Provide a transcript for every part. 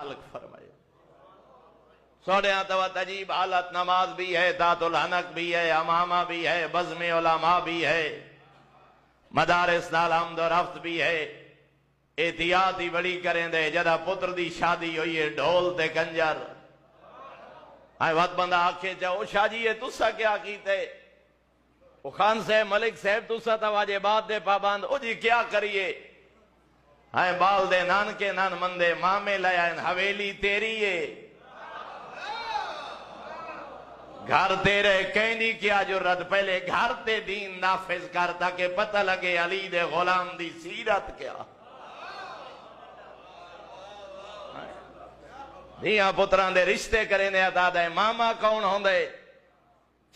خلق فرمائے. سوڑیاں تو عجیب حالت، نماز بھی ہے، ذات الحنک بھی ہے، امامہ بھی ہے، بزم علماء بھی ہے، مدارس نال حمد و رفت بھی ہے. احتیاط ہی بڑی کریں دے جدا پتر دی شادی ہوئی ہے ڈھول تے کنجر. آئے وقت بندہ آکھے چاہو شاہ جی یہ تسا کیا کیتے؟ وہ خان صاحب ملک صاحب تسا تا واجبات دے پابند. او جی کیا کریے؟ آئے بال دے نان کے نان مندے مامے لے آئین حویلی تیری ہے، گھر تیرے کہنی کیا جرت، پہلے گھر تے دین نافذ کر تاکہ پتہ لگے علی دے غلام دی سیرت کیا. دیاں پتران دے رشتے کریں دے عطا دے، ماما کون ہوں دے،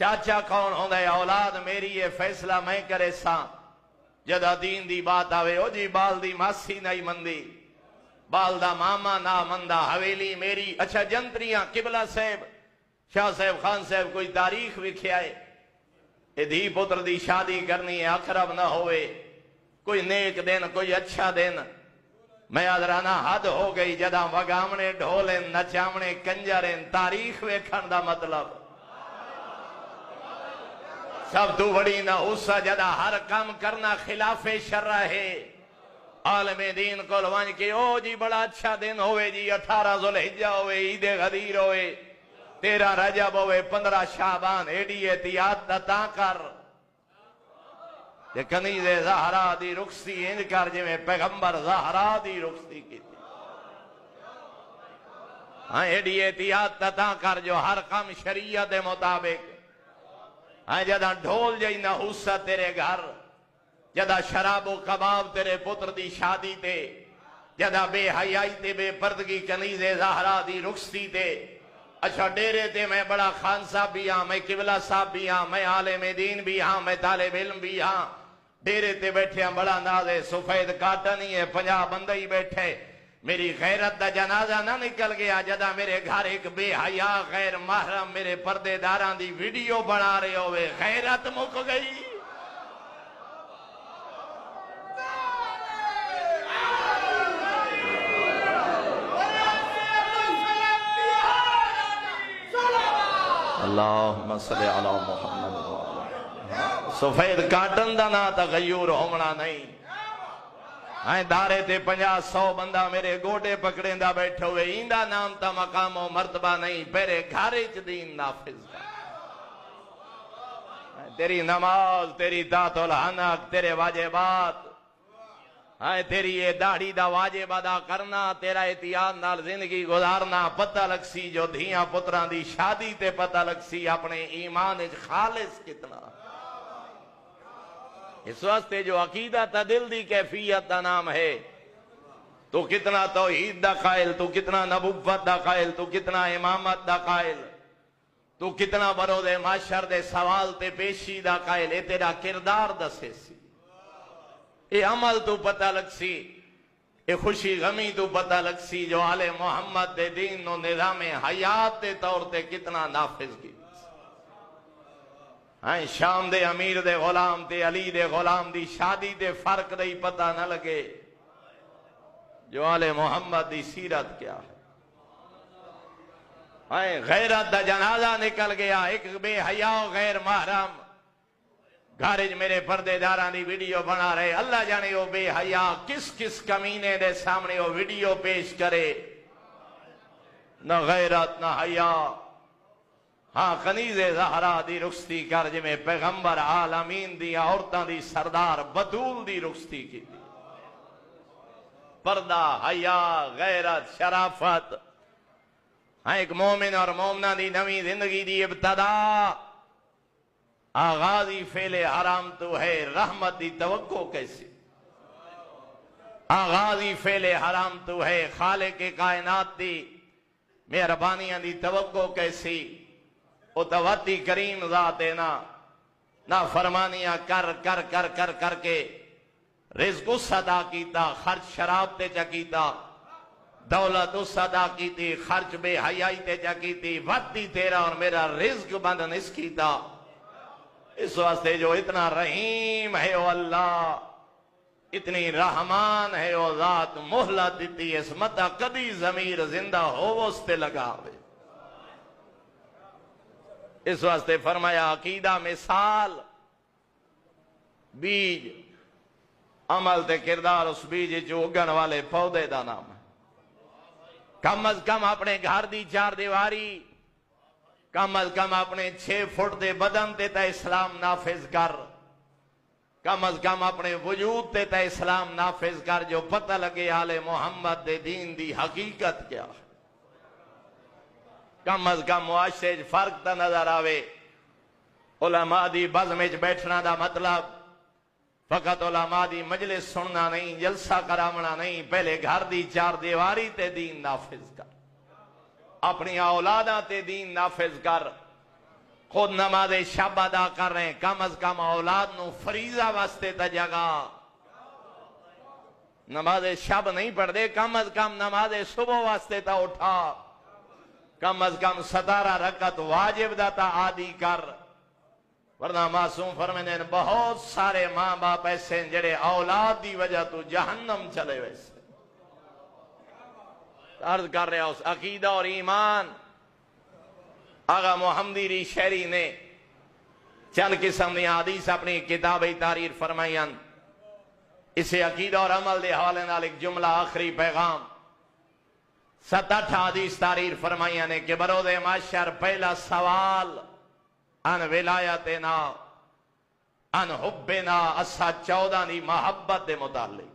چاچا کون ہوں دے، اولاد میری یہ فیصلہ میں کرے ساں. جدہ دین دی بات آوے او جی بال دی ماسی نہیں مندی، بال دا ماما نہ مندہ، حویلی میری. اچھا جنتریاں قبلہ صاحب شاہ صاحب خان صاحب کوئی تاریخ وکھیائے اے دھی پتر دی شادی کرنی ہے اقرب نہ ہوئے، کوئی نیک دن کوئی اچھا دن. میں آدرانا حد ہو گئی جدہ وگامنے ڈھولیں نچامنے کنجریں تاریخ ویکھن دا مطلب. سب تو بڑی نہ حصہ جدہ ہر کام کرنا خلاف شرع ہے. عالم دین کو لوانج کے او جی بڑا اچھا دن ہوئے جی 18 ذوالحجہ ہوئے، عید غدیر ہوئے، 13 رجب ہوئے، 15 شعبان، ایڈی احتیاط تا کر یہ کنیز زہرا دی رخصتی انج کر جی میں پیغمبر زہرا دی رخصتی کی تھی. ہاں ایڈی احتیاط تا کر جو ہر کام شریعت دے مطابق. ہاں جدہ ڈھول جائی نہ حصہ تیرے گھر، جدہ شراب و کباب تیرے پتر دی شادی تے، جدہ بے حیائی تے بے پردگی کنیز زہرا دی رخصتی تے. اچھا ڈیرے تے میں بڑا خان صاحب بھی ہاں، میں قبلہ صاحب بھی ہاں، میں عالم دین بھی ہاں، میں طالب علم بھی ہاں. ڈیرے تے بیٹھے ہاں بڑا نازے سفید کاٹا نہیں ہے، 50 بندہ ہی بیٹھے. میری غیرت دا جنازہ نہ نکل گیا جدہ میرے گھر ایک بے حیا غیر محرم میرے پردے داران دی ویڈیو بنا رہے ہوئے. غیرت مک گئی. اللہم صلی علی محمد. سفید کاٹن دا نا تغیور ہومنا نہیں. آئیں دارے تے 50-100 بندہ میرے گوڑے پکڑیں دا بیٹھے ہوئے. ایندہ نام تا مقام و مرتبہ نہیں، پیرے گھارج دین نافذ کا. تیری نماز، تیری ذات الحنک، تیرے واجبات، تیری یہ داڑھی دا واجب ادا کرنا، تیرا احتیاط نال زندگی گزارنا. پتہ لگ سی جو دھیاں پتران دی شادی تے پتہ لگ سی اپنے ایمان خالص کتنا. اس واسطے جو عقیدہ تا دل دی کیفیت دا نام ہے. تو کتنا توحید دا قائل، تو کتنا نبوت دا قائل، تو کتنا امامت دا قائل، تو کتنا برود معاشر دے سوال تے پیشی دا قائل. اے تیرا کردار دسے سی، اے عمل تو پتہ لگ سی، اے خوشی غمی تو پتہ لگ سی جو آل محمد دے دین نو نظام حیات دے طور تے کتنا نافذ کی. شام دے امیر دے غلام تے علی دے غلام دی شادی دے فرق دے پتہ نہ لگے جو آل محمد دی سیرت کیا ہے. غیرت دا جنازہ نکل گیا، ایک بے حیا غیر محرم گھارج میرے پردے دارانی ویڈیو بنا رہے. اللہ جانے وہ بے حیا کس کس کمینے دے سامنے وہ ویڈیو پیش کرے. نہ غیرت نہ حیا. ہاں کنیز زہرا دی رخصتی کر جی میں پیغمبر عالمین دی عورتاں دی سردار بطول دی رخصتی کی تھی. پردہ، حیا، غیرت، شرافت. ہاں ایک مومن اور مومنہ دی نوی زندگی دی ابتدا آغازی فعل حرام تو ہے، رحمت دی توقع کیسی. آغازی فعل حرام تو ہے، خالق کائنات دی مہربانیاں دی توقع کیسی. اتواتی کریم ذات نا فرمانیاں کر کر کر کر کر کے رزق اس ادا کیتا، خرچ شراب تے چکیتا، دولت اس ادا کیتی، خرچ بے حیائی تے چکیتی، وقتی تیرا اور میرا رزق بند نس کیتا. اس واسطے جو اتنا رحیم ہے وہ اللہ، اتنی رحمان ہے او ذات مہلت دیتی اس متا کدی ضمیر زندہ ہو وہ اس تے لگاوے. اس واسطے فرمایا عقیدہ مثال بیج عمل تے کردار اس بیج جو اگن والے پودے دا نام ہے. کم از کم اپنے گھر دی چار دیواری کم از کم اپنے 6 فٹ دے بدن تے تا اسلام نافذ کر. کم از کم اپنے وجود تے تا اسلام نافذ کر جو پتہ لگے آل محمد دے دین دی حقیقت کیا ہے. کم از کم معاشرے فرق تا نظر آوے. علماء دی بزمچ بیٹھنا دا مطلب فقط علماء دی مجلس سننا نہیں، جلسہ کرامنا نہیں، پہلے گھر دی چار دیواری تے دین نافذ کر، اپنی اولاداں تے دین نافذ کر. خود نماز شب ادا کر رہے ہیں، کم از کم اولاد نو فریضہ واسطے تا جگہ. نماز شب نہیں پڑھ دے، کم از کم نماز صبح واسطے تا اٹھا. کم از کم 17 رکعت واجب دا تا عادی کر. ورنہ معصوم فرمانے بہت سارے ماں باپ ایسے ہیں جڑے اولاد دی وجہ تو جہنم چلے ویسے. عرض کر رہا اس عقیدہ اور ایمان آغا محمدی ری شہری نے چند قسم دی حدیث اپنی کتاب تحریر فرمائیاں. اسے عقیدہ اور عمل دے حوالے نال ایک جملہ آخری پیغام 7-8 حدیث تحریر فرمائیاں نے کہ برود معاشر پہلا سوال ان ولایتنا ان حبنا اسا 14 دی محبت دے متعلق.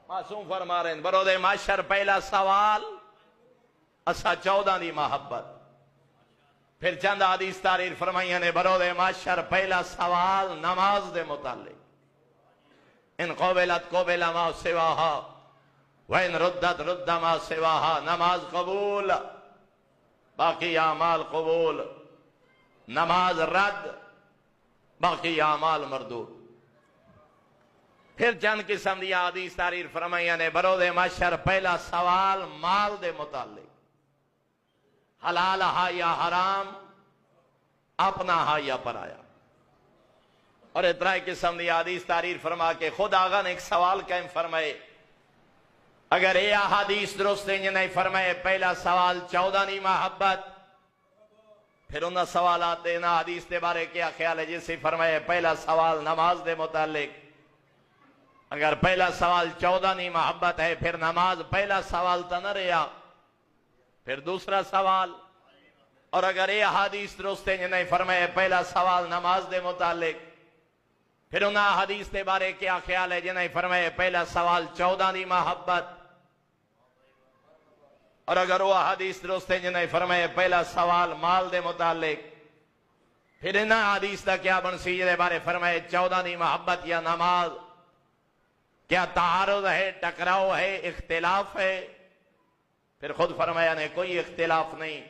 معصوم فرما رہے ہیں برود معاشر پہلا سوال اسا 14 دی محبت. پھر چند حدیث تحریر فرمائیاں نے برود معاشر پہلا سوال نماز دے متعلق. ان قبلت قبل ما سواہا وَإِن رُدَّتْ رُدَّ مَا سِوَاهَا. نماز قبول باقی اعمال قبول، نماز رد باقی اعمال مردود. پھر چند قسم دی حدیث تحریر فرمائیاں نے برود محشر پہلا سوال مال دے متعلق، حلال ہا یا حرام، اپنا ہا یا پرایا. اور اترائی قسم دی حدیث تحریر فرما کے خود آغا نے ایک سوال قائم فرمائے. اگر یہ حدیث درست ہے نہیں فرمائے پہلا سوال 14 دی محبت، پھر انہا سوالات دینا حدیث دے بارے کیا خیال ہے جیسے فرمائے پہلا سوال نماز دے متعلق. اگر پہلا سوال 14 دی محبت ہے پھر نماز پہلا سوال تا نہ رہا، پھر دوسرا سوال. اور اگر یہ حدیث درست ہے نہیں فرمائے پہلا سوال نماز دے متعلق، پھر انہا حدیث دے بارے کیا خیال ہے جنہیں فرمائے پہلا سوال 14 دی محبت. اور اگر وہ حدیث درست ہے جنہیں فرمائے پہلا سوال مال دے متعلق، پھر انہا حدیث دا کیا بنسی جنہیں بارے فرمائے 14 دی محبت یا نماز. کیا تعارض ہے، ٹکراؤ ہے، اختلاف ہے؟ پھر خود فرمایا نے کوئی اختلاف نہیں.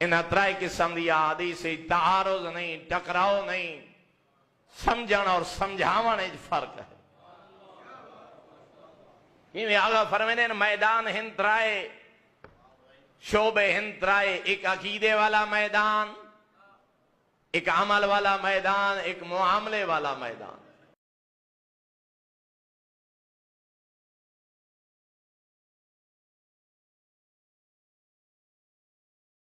ان اترائی قسم دی حدیث تعارض نہیں، ٹکراؤ نہیں، سمجھانا اور سمجھاوانے فرق ہے. یہ آگا فرمانے میدان ہند رائے، شعبے ہند رائے، ایک عقیدے والا میدان، ایک عمل والا میدان، ایک معاملے والا میدان.